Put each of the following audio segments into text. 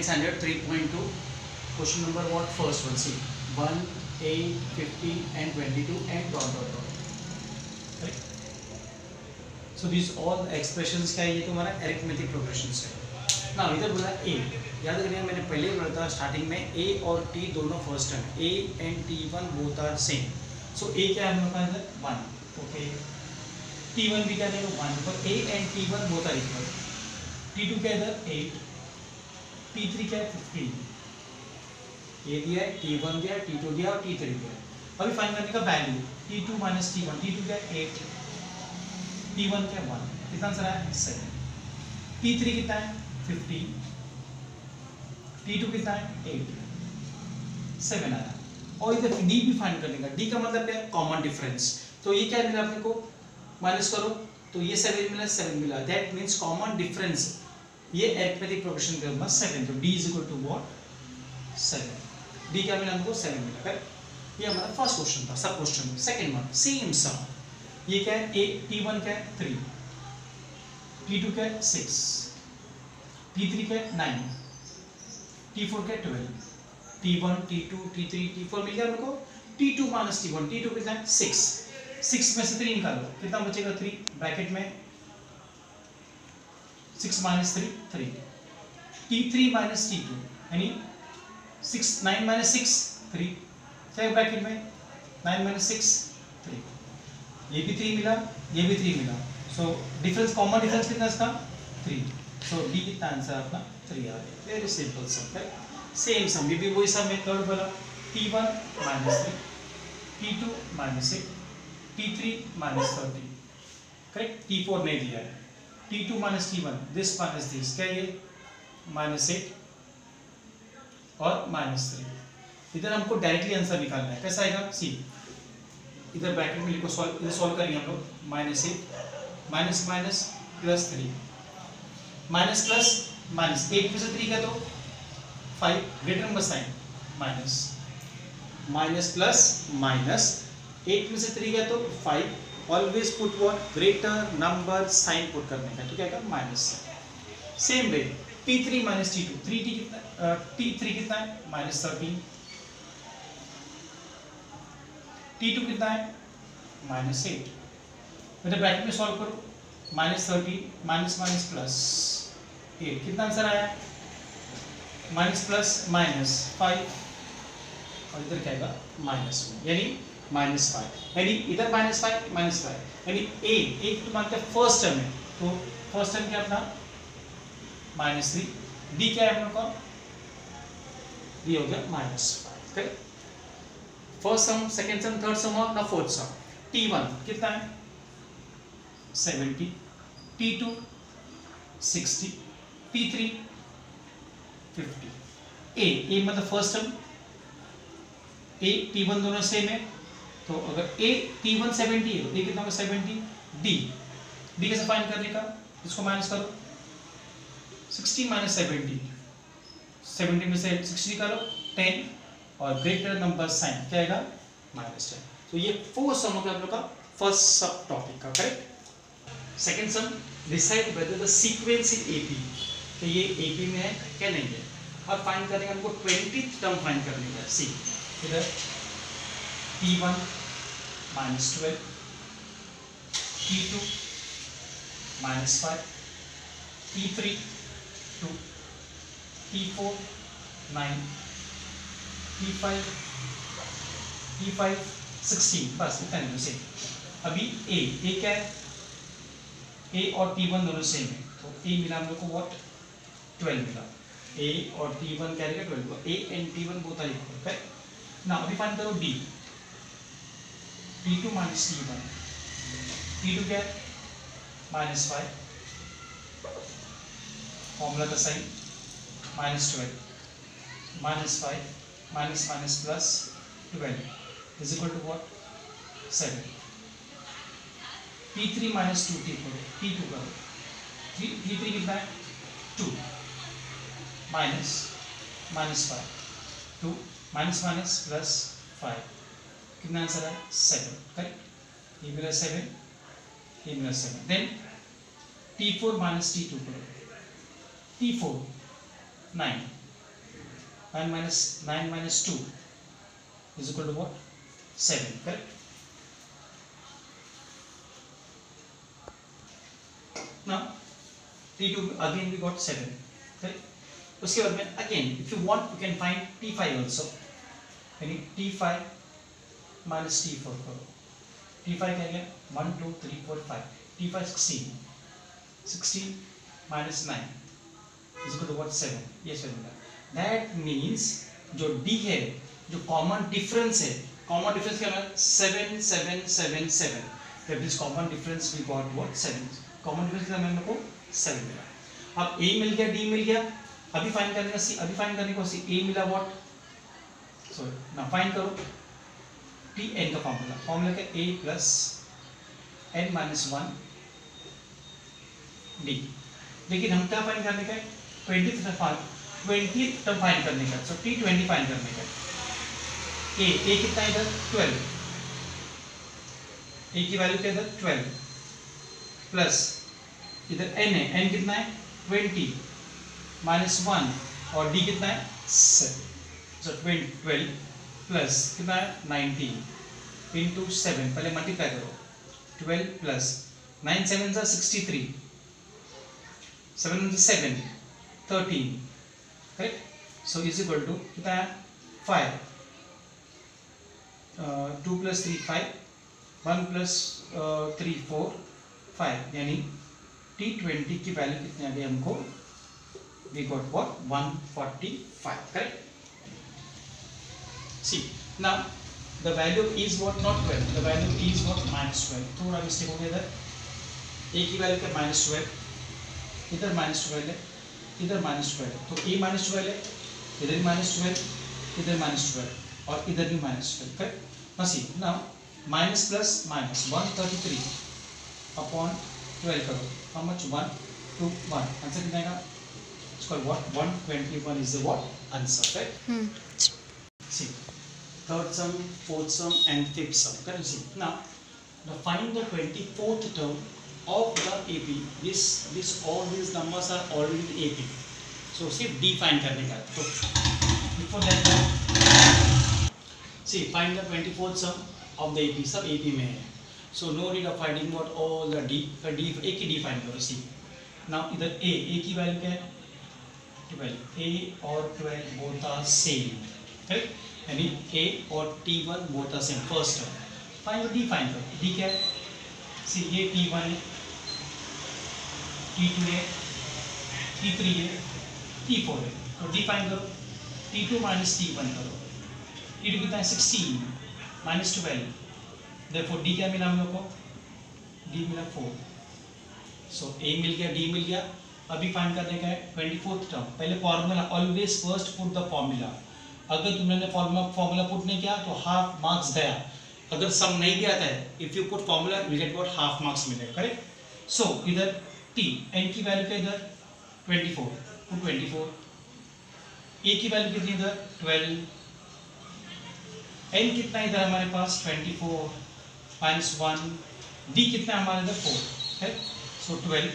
second standard 3.2 question number what first one see 1 8 15 and 22 and dot dot dot right. So these all expressions क्या है, ये तुम्हारा arithmetic progressions है ना. इधर बोला a, याद करिए मैंने पहले ही बोला था स्टार्टिंग में a और t दोनों first term, a and t1 both are same. So a क्या है हम लोग का इधर 1, ओके. t1 भी क्या है 1, तो a and t1 both are equal. t2 क्या इधर 8, t3 क्या है 15, ये दिया है, t1 दिया है, t2 दिया और t3 दिया है. अभी फाइंड करने का value t2 minus t1, t2 क्या है 8, t1 क्या है 1, कितना आंसर आया 7. t3 कितना है 15, t2 कितना है 8, 7 आया. और इधर d भी फाइंड करने का, d का मतलब क्या है कॉमन डिफरेंस. तो ये क्या मिला अपने को, माइनस करो तो ये 7 मिला, 7 मिला, दैट मींस कॉमन डिफरेंस ये अरिथमेटिक प्रोग्रेशन के बाद 7. तो d is equal to what 7. d क्या मिला हमको 7 मिला. करेक्ट. ये हमारा फर्स्ट क्वेश्चन था. सब क्वेश्चन सेकंड वन सेम सम. ये क्या है a t1 क्या है 3, t2 क्या है 6, t3 क्या है 9, t4 क्या है 12, t1 t2 t3 t4 मिल गया हमको. t2 माइनस t1, t2 कितना है 6, 6 में से 3 निकालो कितना बचेगा 3, ब्रैकेट में 6 माइनस 3 3, t3 माइनस t2 यानी 6 9 माइनस 6 3, क्या है ब्रैकेट में 9 माइनस 6 3. ये भी 3 मिला, ये भी 3 मिला. सो डिफरेंस, कॉमन डिफरेंस कितना इसका 3. सो डी कितना आंसर अपना 3 आ गया. वेरी सिंपल सम है. सेम सम, ये भी वही सम है. थर्ड वाला t1 minus 3, t2 minus 8, t3 minus 30. Correct. t4 नहीं दिया है. t2 minus t1, this minus this, क्या ये माइनस 8 और माइनस 3. इधर हमको डायरेक्टली आंसर निकालना है. कैसा आएगा सी, इधर ब्रैकेट में लिखो, सॉल्व, इधर सॉल्व करेंगे हम लोग. Minus 8 minus minus plus 3, minus plus minus, 8 में से 3 का तो 5, greater number sign minus, minus plus minus, 8 में से 3 का तो 5. Always put what greater number sign put करने का, तो क्या होगा minus. Same way t3 minus t2, 3t कितना t3 कितना है माइनस 13, t2 कितना है माइनस 8. मतलब ब्रैकेट में सॉल्व करो, माइनस 13 माइनस माइनस प्लस 8, कितना आंसर आया माइनस प्लस माइनस 5 और इधर क्या आएगा माइनस 1 यानी माइनस 5. यानी इधर माइनस 5 माइनस 5 यानी a एक तो मानते हैं फर्स्ट टर्म है, तो फर्स्ट टर्म क्या अपना माइनस 3, d क्या है हम लोग का, d हो गया माइनस 5. करेक्ट. फर्स्ट सम, सेकंड सम, थर्ड सम और ना फोर्थ सम. t1 कितना है 70, t2 60, t3 50. a मतलब फर्स्ट टर्म, a t1 दोनों सेम है, तो अगर a t1 70 है, a कितना होगा 70. d कैसे फाइंड करने का, इसको माइनस करो, 60 माइनस 70, 70 में से 60 निकालो 10 और ग्रेटर नंबर साइन क्या आएगा माइनस 10. तो ये 4 सम हो गया आप लोग का फर्स्ट सब टॉपिक का. Correct. Second some, decide whether the sequence in AP, तो ये एपी में है क्या नहीं है. अब फाइंड करने का हमको 20th टर्म फाइंड करने का. सी इधर t1 minus 12, t2 minus 5, t3 2, t4 9, t5 16. बस इतना नहीं सेम. अभी a क्या है, a और t1 दोनों सेम है, तो a मिला हम लोग को व्हाट 12 मिला. a और t1 क्या रहेगा 12. a and t1 both are equal. Correct. ना अभी फाइंड करो d, t2 minus t1, t2 क्या है माइनस 5, फॉर्मूला का sign minus 12 minus 5 minus minus plus 12 is equal to what 7. t3 minus 2t करो, t2 करो, t3 कितना है 2 minus minus 5 2 minus minus plus 5, कितना आंसर है 7. करेक्ट. ये मिला 7, ये मिला 7. देन t4 माइनस t2 करो, t4 9 9 minus 2 is equal to what? 7, correct? Now T2 again we got 7, correct? उसके बाद में again if you want you can find T5 also, यानी T5 minus T4 करो. T5 क्या गया? 1 2 3 4 5. T5 16 minus 9 is equal to what? 7. ये 7 का. That means जो D है, जो common difference है, common difference क्या है? 7 7 7 7. That is common difference we got what? 7. Common difference क्या है? मेरे को 7 मिला. अब A मिल गया, D मिल गया. अभी फाइंड करने का C, अभी फाइंड करने को C. A मिला what? Sorry, now फाइंड करो Tn का फॉर्मूला क्या? A plus n minus 1 D. लेकिन हम क्या फाइंड करने का है? 20th टर्म फाइंड करने का. सो T20 फाइंड करने का. A कितना इधर? 12. A की वैल्यू क्या इधर? 12 प्लस इधर n है. n कितना है? 20 minus 1 और D कितना है? 7. सो 12 प्लस कितना है? 19 into 7. पहले मल्टीप्लाई करो. 12 प्लस 9 7 जा 63. 7 7 13, correct? So is equal to कितना है? 5. 2 plus 3 5. 1 plus 3 4 5. यानी T20 की वैल्यू कितनी आ गई हमको? We got what? 145, correct? See, now the value is what? Not 12. The value is what? minus 12. थोड़ा मिस्टेक हो गया इधर. A की वैल्यू क्या? minus 12. इधर minus 12 है, इधर minus 12 है. तो A minus 12 है, इधर भी minus 12, इधर minus 12 और इधर भी minus 12, correct? Now see, now minus plus minus 133 upon 12 करो. How much? 1 2 1. आंसर कितना आएगा? It's called what? 121 is the what? Answer, right? See, third sum, fourth sum and fifth sum. Correct? See, now find the 24th term of the AP. This all these numbers are already in AP. So सिर्फ D find करने का. तो before that, see, find the 24th sum of the AP. सब AP में है. So no need of finding what all the D. D एक ही D find करो. See, now इधर A की वैल्यू क्या है? 12. A और 12 both are same. Correct? यानी A और T1 both are same. First term. Find D find करो. D क्या है? See, ये T1 है, T2 है, T3 है, T4 है. तो D फाइंड करो. T2 minus T1 करो. T2 कितना है? 16 minus 12. Therefore D क्या मिला हम लोग को? D मिला 4. So A मिल गया, D मिल गया. अभी फाइंड करने का है 24th टर्म. पहले formula, always first put the formula. अगर तुमने फॉर्मूला पुट नहीं किया तो हाफ मार्क्स गया. अगर सम नहीं भी आता है, if you put formula will get what? Half marks मिलेगा, करेक्ट? सो इधर T n की वैल्यू क्या इधर? 24. पुट 24. A की वैल्यू कितनी इधर? 12. n कितना इधर हमारे पास? 24 minus 1. D कितना हमारे इधर? 4, है? सो 12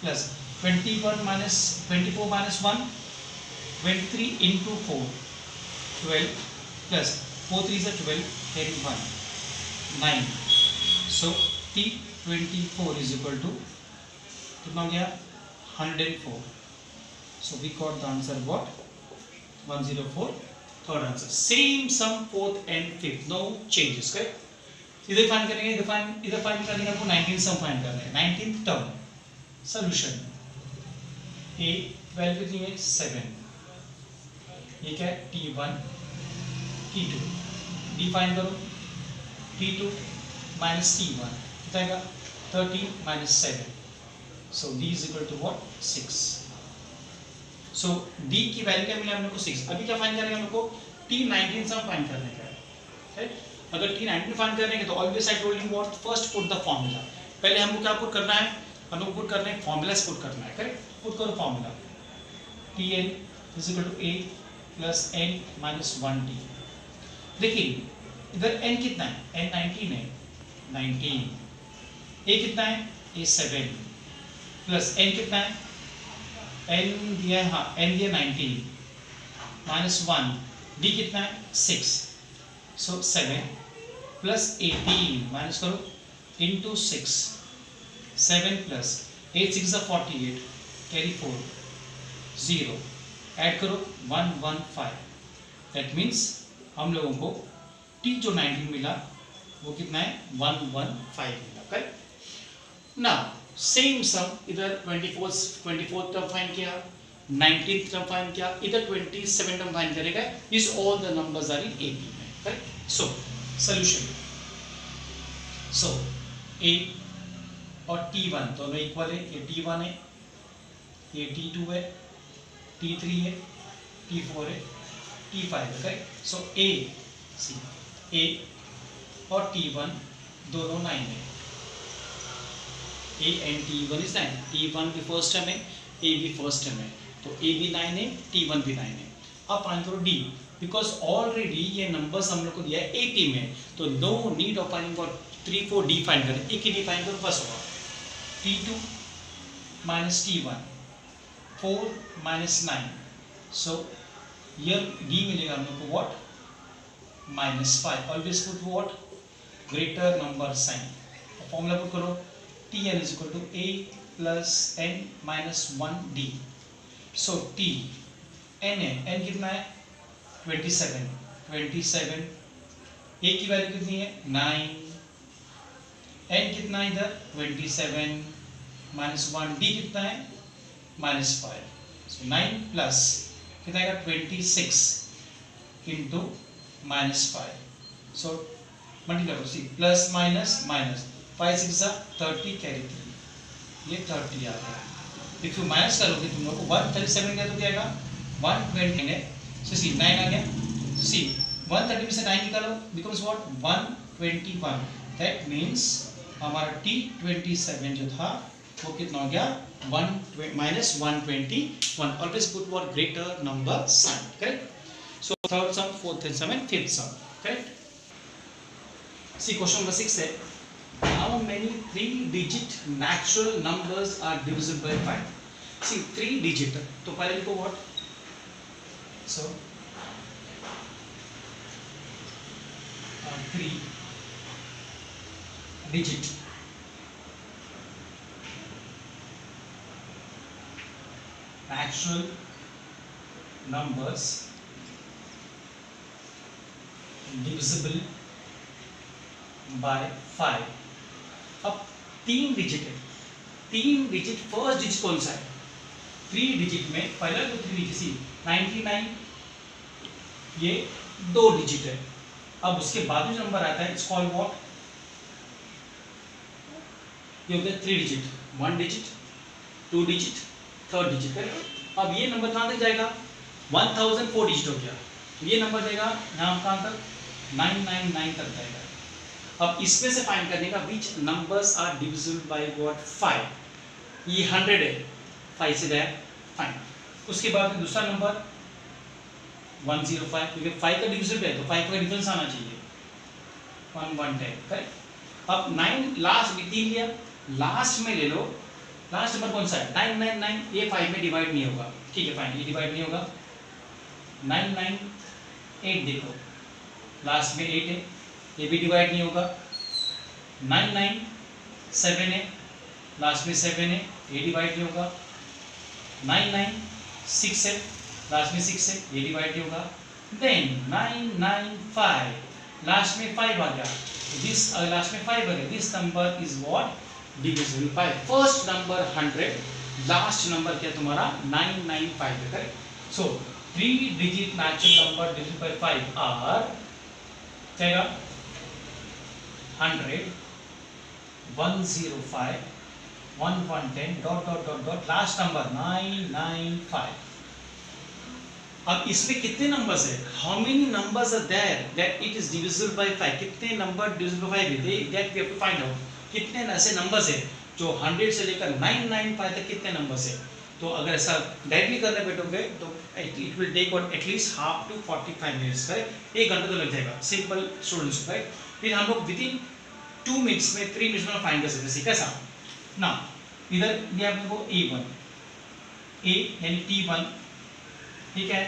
plus 21 minus 24 minus 1 23 into 4 12 plus 4 3 is 12 carry 1 9. So T24 is equal to कितना हो गया? 104. So we got the answer what? 104. Third answer. Same sum fourth and fifth. No changes, correct? इधर फाइंड करेंगे, इधर फाइंड करेंगे. आपको 19 सम फाइंड करना है. 19th term. Solution. A value कितनी है? 7. ये क्या है? T1 T2. D फाइंड करो. T2 minus T1 कितना आएगा? 13 minus 7. So D is equal to what? 6. So D की वैल्यू क्या मिला हम लोग को? 6. अभी क्या फाइंड करेंगे हम लोग को? T19 सम फाइंड करने का है. अगर T19 फाइंड करेंगे तो always I told you what? First put the formula. पहले हमको क्या पुट करना है? हमको पुट करना है फॉर्मूलास पुट करना है, करेक्ट? पुट करो formula. Tn is equal to A plus n minus 1D. देखिए इधर n कितना है? n 19 है. 19. A कितना है? A 7 प्लस n कितना है? n दिया है, हाँ n दिया 19 -1, डी कितना है 6, सो 7 प्लस 18 माइनस करो इंटू 6, 7 प्लस 8 6 48, कैरी 4 0, ऐड करो 115, दैट मीन्स हम लोगों को टी जो 19 मिला वो कितना है 115 मिला, करेक्ट। नाउ सेम सम इधर 24th टर्म फाइंड किया, 19th टर्म फाइंड किया, इधर 27 टर्म फाइंड करेगा, is all the numbers are in AP में, correct. So solution, so A और T1 दोनों इक्वल है, ये T1 है, ये T2 है, T3 है, T4 है, T5 है, करेक्ट। सो ए और T1 दोनों 9 है, A and T1 is 9, T1 भी फर्स्ट टर्म है, A भी फर्स्ट टर्म है, तो A भी 9 है, T1 भी 9 है। अब फाइंड करो D, बिकॉज ऑलरेडी ये नंबर्स हम लोग को दिया है AP में, तो no need of finding for 3 4 D find करें, एक ही D फाइंड करो बस होगा। T2 minus T1, 4 minus 9, so here D मिलेगा हम लोग को what, -5, always put what, greater number sign, formula put करो, Tn is equal to A plus N minus 1D, so T N है, N कितना है 27, A की वैल्यू कितनी है 9, N कितना है इधर 27 -1, D कितना है -5, so 9 प्लस कितना आएगा 26 इंटू -5, सो मल्टीप्लाई करो, C plus minus minus 5 6 30, carry 3, ये 30 आ गया। इफ यू माइनस करोगे तुम लोग को 137 का तो क्या आएगा 120 है, सो सी 9 आ गया, सो सी 130 में से 9 निकालो, बिकम्स व्हाट 121, दैट मींस हमारा T27 जो था वो कितना हो गया -121, always put what greater number sign, correct। so third sum, fourth sum and fifth sum, correct। see question number 6 है, how many 3-digit natural numbers are divisible by 5। see 3 digit, तो पहले लिखो what, so 3 digit natural numbers divisible by 5। अब 3 digit है, 3 digit first digit कौन सा है, 3 digit में पहला तो 3 डिजिट सी 99, ये 2 डिजिट है। अब उसके बाद जो नंबर आता है इट्स कॉल्ड व्हाट, ये हो गया 3 digit, 1 digit, 2 digit, 3rd digit है। अब ये नंबर कहाँ तक जाएगा 1004 डिजिट हो गया, ये नंबर जाएगा यहाँ कहाँ तक 999 तक जाएगा। अब इसमें से फाइंड करने का which numbers are divisible by what 5, ये 100 है, 5 से जाए फाइंड। उसके बाद में दूसरा नंबर 105, क्योंकि 5 का डिविजिबल है तो 5 का डिफरेंस आना चाहिए 110, करेक्ट। अब 9 लास्ट में 3 लिया, लास्ट में ले लो, लास्ट नंबर कौन सा है 999, ये 5 में डिवाइड नहीं होगा, ठीक है फाइन, ये डिवाइड नहीं होगा। 998 देखो लास्ट में 8 है, ये भी डिवाइड नहीं होगा। 997 है, लास्ट में 7 है, ये डिवाइड नहीं होगा। 996 है, लास्ट में 6 है, ये डिवाइड नहीं होगा। देन 995 लास्ट में 5 आ गया, दिस लास्ट में 5 आ गया, this number is what divisible by first number 100, last number क्या तुम्हारा 995 है, correct. So 3 digit natural number divisible by 5 are क्या 100, 105, 1110 dot dot dot dot last number 995। अब इसमें कितने नंबर्स है, how many numbers are there that it is divisible by 5, कितने number divisible by 5 है, that we have to find out. कितने ऐसे numbers है जो 100 से लेकर 995 तक कितने नंबर्स है। तो अगर ऐसा डायरेक्टली करने बैठोगे तो it will take at least half to 45 minutes, correct, 1 घंटा तो लग जाएगा सिंपल स्टूडेंट्स को, राइट। फिर हम लोग विद इन 2 मिनट्स में 3 मिनट्स में फाइंड कर सकते हैं, कैसा ना। इधर दिया आपको A1, A यानी T1, ठीक है,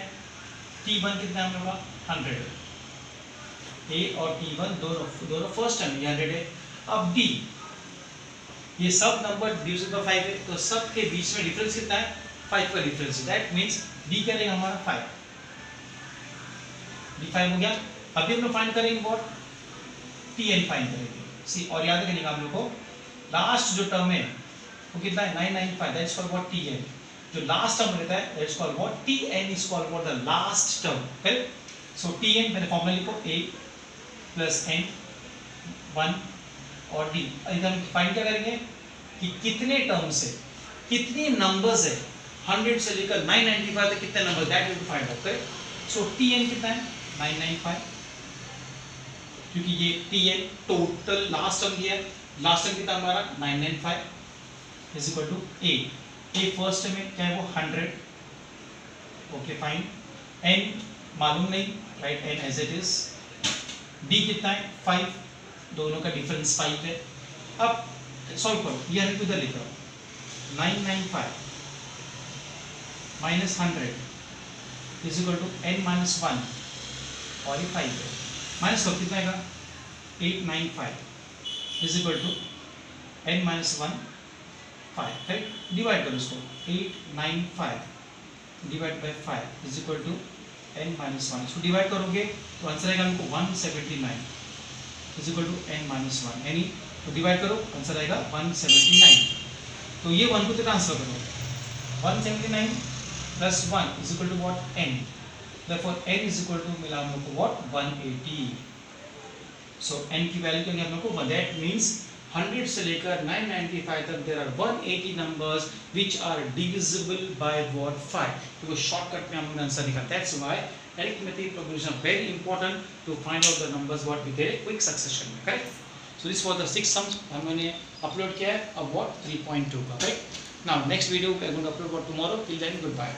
T1 कितना है हम लोग का 100 है, A और T1 दोनों फर्स्ट टर्म ये 100 है। अब D, ये सब नंबर डिविजन बाय 5 है, तो सब के बीच में डिफरेंस कितना है 5 का डिफरेंस है, दैट मींस D क्या रहेगा हमारा 5, D 5 हो गया। अभी हम लोग फाइंड करेंगे व्हाट Tn फाइंड करेंगे। सी और याद रखिएगा हम लोग को लास्ट जो टर्म है वो कितना है 995, दैट्स कॉल्ड व्हाट Tn। जो लास्ट टर्म रहता है that's called what Tn is called what the last term, correct. So Tn मैंने फॉर्मूला लिखो A प्लस n 1 और D। हम फाइंड क्या करेंगे कि कितने टर्म्स है, कितने नंबर्स है 100 से लेकर 995 तक कितने number, that will find out, correct. So Tn कितना है 995, क्योंकि ये Tn टोटल लास्ट टर्म दिया है, लास्ट टर्म कितना हमारा 995 is equal to A first term में क्या है वो 100, ओके फाइन। n मालूम नहीं, right n as it is. D कितना है 5, दोनों का डिफरेंस 5 है। अब सॉल्व करो, ये हमें इधर लिखा 995 minus 100 is equal to n minus 1 और ये 5 है, माइनस करो कितना आएगा 895 is equal to n minus 1 5, right. Divide करो इसको 895 divide by 5 is equal to n minus 1, इसको डिवाइड करोगे तो आंसर आएगा हमको 179 is equal to n minus 1, यानी तो डिवाइड करो आंसर आएगा 179। तो ये 1 को तो ट्रांसफर करो, 179 plus 1 is equal to what n, therefore n is equal to मिला हम लोग को व्हाट 180। सो n की वैल्यू क्या है हम लोग को, दैट मींस 100 से लेकर 995 तक there are 180 numbers which are divisible by what 5। तो वो शॉर्टकट में हम लोग आंसर निकालते हैं। That's why arithmetic progression are very important to find out the numbers what with a quick succession में, correct। so this was the 6 sums हमने upload किया है अब what 3.2 का, correct। now next video we are going to upload for tomorrow, till then goodbye।